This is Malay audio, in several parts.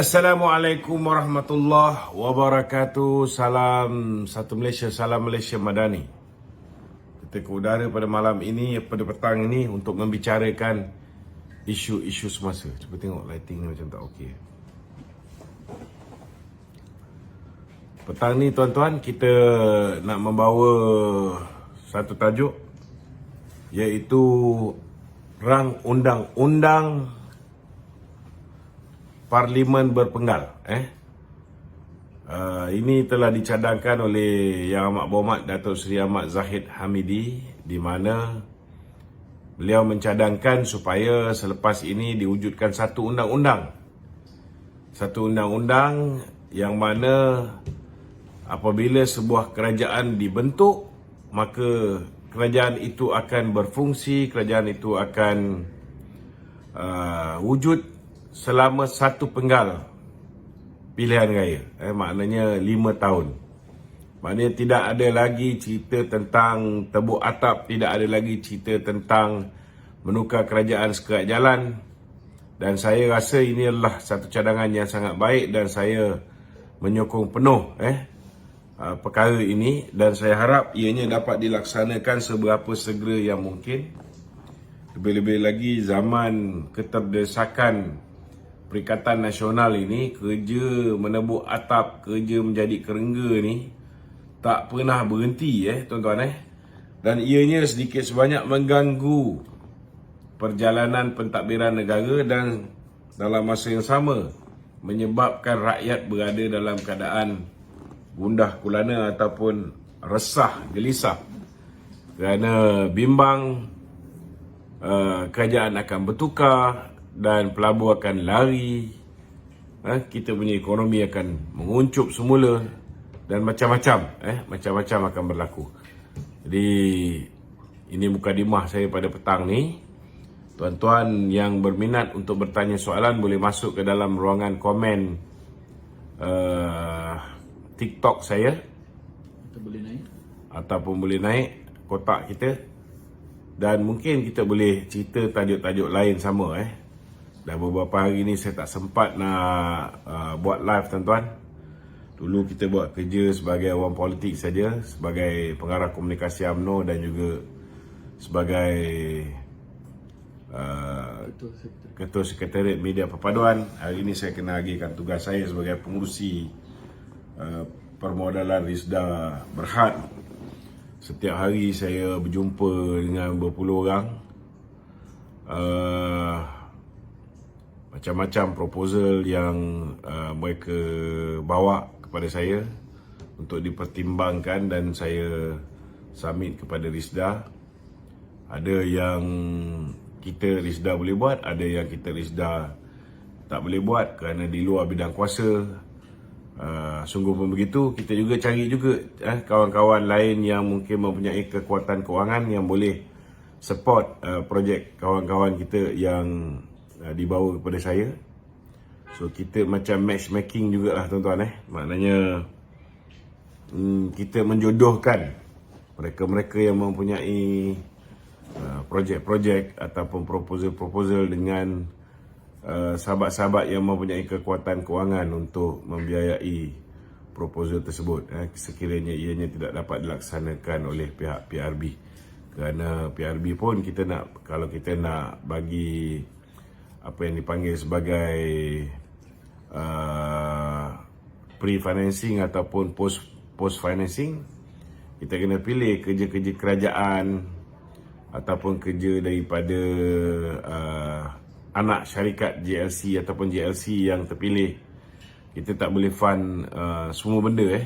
Assalamualaikum warahmatullahi wabarakatuh. Salam satu Malaysia, salam Malaysia Madani. Kita ke udara pada malam ini, pada petang ini untuk membicarakan isu-isu semasa. Cuba tengok lighting ni macam tak okey. Petang ni tuan-tuan, kita nak membawa satu tajuk, iaitu rang undang-undang Parlimen berpenggal. Ini telah dicadangkan oleh Yang Amat Berhormat Datuk Seri Ahmad Zahid Hamidi, di mana beliau mencadangkan supaya selepas ini diwujudkan satu undang-undang. Satu undang-undang yang mana apabila sebuah kerajaan dibentuk, maka kerajaan itu akan berfungsi, kerajaan itu akan wujud selama satu penggal pilihan raya, maknanya 5 tahun. Maknanya tidak ada lagi cerita tentang tebuk atap, tidak ada lagi cerita tentang menukar kerajaan sekerat jalan. Dan saya rasa ini adalah satu cadangan yang sangat baik dan saya menyokong penuh perkara ini, dan saya harap ianya dapat dilaksanakan seberapa segera yang mungkin. Lebih-lebih lagi zaman keterdesakan Perikatan Nasional ini, kerja menebuk atap, kerja menjadi kerengga ni tak pernah berhenti tuan-tuan. Dan ianya sedikit sebanyak mengganggu perjalanan pentadbiran negara dan dalam masa yang sama menyebabkan rakyat berada dalam keadaan gundah gulana ataupun resah, gelisah kerana bimbang kerajaan akan bertukar dan pelabur akan lari, kita punya ekonomi akan menguncup semula dan macam-macam akan berlaku. Jadi ini mukadimah saya pada petang ni. Tuan-tuan yang berminat untuk bertanya soalan boleh masuk ke dalam ruangan komen TikTok saya, ataupun boleh naik kotak kita, dan mungkin kita boleh cerita tajuk-tajuk lain sama. Dah beberapa hari ni saya tak sempat nak buat live tuan-tuan. Dulu kita buat kerja sebagai orang politik saja, sebagai pengarah komunikasi UMNO dan juga sebagai Ketua Sekretariat Media Perpaduan. Hari ini saya kena agihkan tugas saya sebagai pengurusi permodalan Risda Berhad. Setiap hari saya berjumpa dengan berpuluh orang. Macam-macam proposal yang mereka bawa kepada saya untuk dipertimbangkan dan saya submit kepada Risda. Ada yang kita Risda boleh buat, ada yang kita Risda tak boleh buat kerana di luar bidang kuasa. Sungguh pun begitu, kita juga cari juga kawan-kawan lain yang mungkin mempunyai kekuatan kewangan yang boleh support projek kawan-kawan kita yang dibawa kepada saya. So kita macam matchmaking jugalah tuan-tuan. Maknanya kita menjodohkan mereka-mereka yang mempunyai projek-projek ataupun proposal-proposal dengan sahabat-sahabat yang mempunyai kekuatan kewangan untuk membiayai proposal tersebut, sekiranya ianya tidak dapat dilaksanakan oleh pihak PRB. Kerana PRB pun kita nak, kalau kita nak bagi apa yang dipanggil sebagai pre-financing ataupun post-financing, kita kena pilih kerja-kerja kerajaan ataupun kerja daripada anak syarikat JLC ataupun JLC yang terpilih. Kita tak boleh fund semua benda.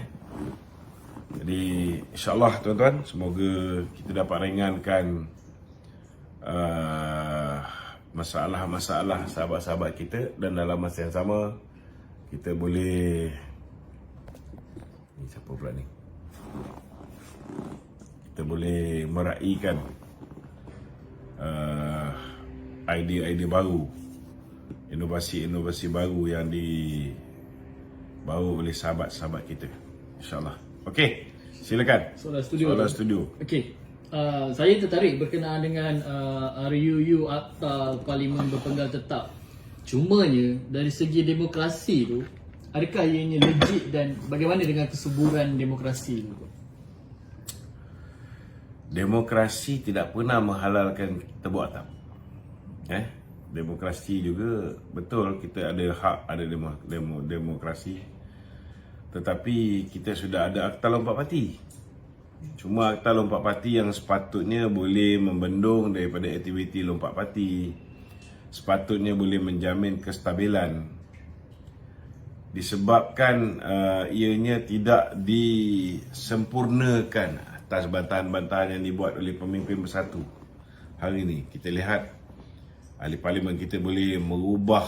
Jadi insyaAllah tuan-tuan, semoga kita dapat ringankan masalah-masalah sahabat-sahabat kita, dan dalam masa yang sama kita boleh, ni siapa pula ni, kita boleh meraihkan idea-idea baru, inovasi-inovasi baru yang dibawa oleh sahabat-sahabat kita, insyaAllah. Okey, silakan soalan studio. Okey, saya tertarik berkenaan dengan RUU Akta Parlimen Berpenggal Tetap. Cumanya dari segi demokrasi tu, adakah ianya legit dan bagaimana dengan kesuburan demokrasi tu? Demokrasi tidak pernah menghalalkan tebuk atap. Demokrasi juga betul, kita ada hak, ada demokrasi. Tetapi kita sudah ada Akta Lompat Parti. Cuma Akta Lompat Parti yang sepatutnya boleh membendung daripada aktiviti lompat parti, sepatutnya boleh menjamin kestabilan, disebabkan ianya tidak disempurnakan atas bantahan-bantahan yang dibuat oleh pemimpin bersatu. Hari ini kita lihat ahli parlimen kita boleh merubah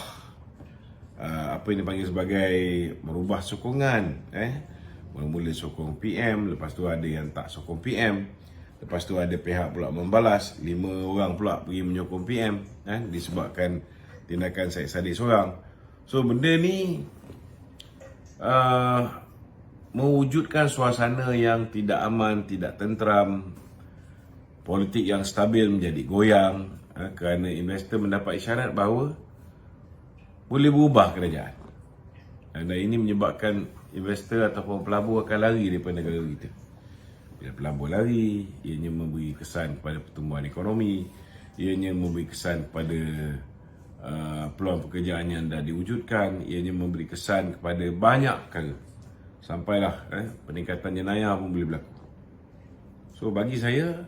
apa yang dipanggil sebagai merubah sokongan. Mula-mula sokong PM, lepas tu ada yang tak sokong PM, lepas tu ada pihak pula membalas, 5 orang pula pergi menyokong PM disebabkan tindakan Syed Saddiq seorang. So benda ni mewujudkan suasana yang tidak aman, tidak tenteram, politik yang stabil menjadi goyang kerana investor mendapat isyarat bahawa boleh berubah kerajaan. Dan ini menyebabkan investor ataupun pelabur akan lari daripada negara kita. Bila pelabur lari, ianya memberi kesan kepada pertumbuhan ekonomi, ianya memberi kesan kepada peluang pekerjaan yang dah diwujudkan, ianya memberi kesan kepada banyak perkara. Sampailah peningkatan jenayah pun boleh berlaku. So bagi saya,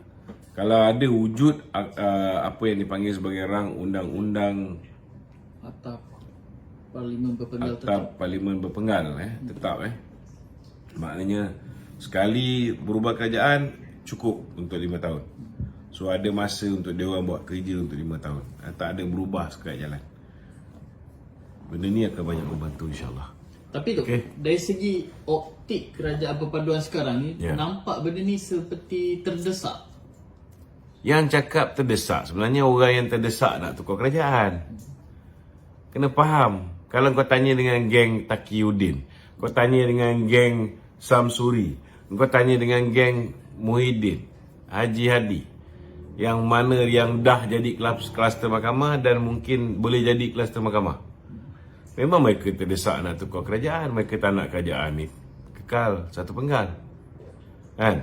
kalau ada wujud apa yang dipanggil sebagai rang undang-undang Atap Parlimen berpenggal Atap Parlimen berpenggal tetap maknanya sekali berubah kerajaan cukup untuk 5 tahun. So ada masa untuk dia orang buat kerja untuk 5 tahun. Tak ada berubah sekat jalan. Benda ni akan banyak membantu insya-Allah. Tapi tu, dari segi optik kerajaan perpaduan sekarang ni, nampak benda ni seperti terdesak. Yang cakap terdesak, sebenarnya orang yang terdesak nak tukar kerajaan. Kena faham. Kalau kau tanya dengan geng Taqiyuddin, kau tanya dengan geng Samsuri, kau tanya dengan geng Muhyiddin, Haji Hadi, yang mana yang dah jadi kluster mahkamah dan mungkin boleh jadi kluster mahkamah, memang mereka terdesak nak tukar kerajaan. Mereka tak nak kerajaan ni kekal satu penggal, kan?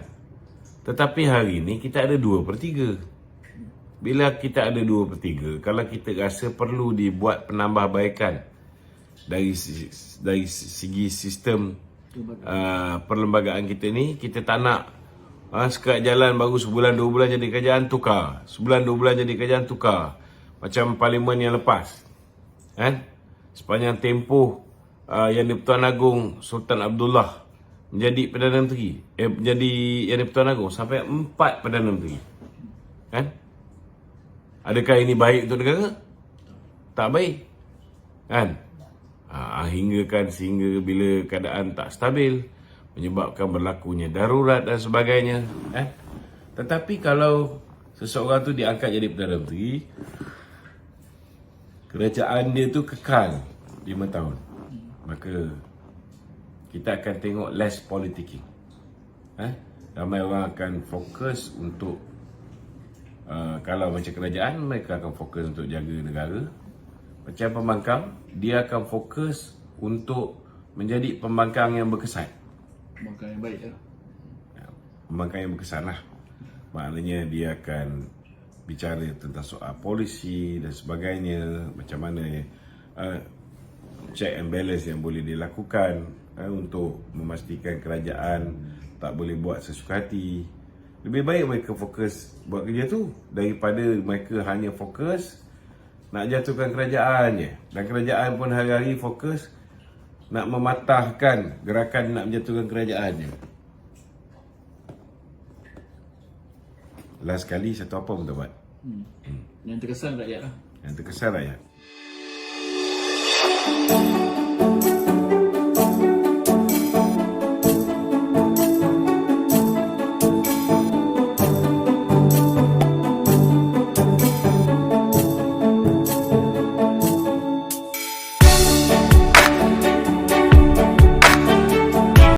Tetapi hari ni kita ada 2/3. Bila kita ada 2/3, kalau kita rasa perlu dibuat penambahbaikan dari segi sistem perlembagaan kita ni, kita tak nak sekat jalan baru sebulan 2 bulan jadi kerajaan tukar, sebulan 2 bulan jadi kerajaan tukar, macam parlimen yang lepas, kan? Sepanjang tempoh Yang di-Pertuan Agong Sultan Abdullah menjadi Perdana Menteri, menjadi Yang di-Pertuan Agong sampai 4 Perdana Menteri, kan? Adakah ini baik untuk negara? Tak baik, kan? Sehingga bila keadaan tak stabil, menyebabkan berlakunya darurat dan sebagainya. Tetapi kalau seseorang tu diangkat jadi Perdana Menteri, kerajaan dia tu kekal 5 tahun, maka kita akan tengok less politicking. Ramai orang akan fokus untuk kalau macam kerajaan, mereka akan fokus untuk jaga negara. Macam pembangkang, dia akan fokus untuk menjadi pembangkang yang berkesan. Pembangkang yang baik Pembangkang yang berkesan lah. Maknanya dia akan bicara tentang soal polisi dan sebagainya, macam mana check and balance yang boleh dilakukan untuk memastikan kerajaan tak boleh buat sesuka hati. Lebih baik mereka fokus buat kerja tu daripada mereka hanya fokus nak jatuhkan kerajaan je. Dan kerajaan pun hari-hari fokus nak mematahkan gerakan nak menjatuhkan kerajaan je. Last kali satu apa pun tak buat. Yang terkesan rakyat lah. Yang terkesan rakyat.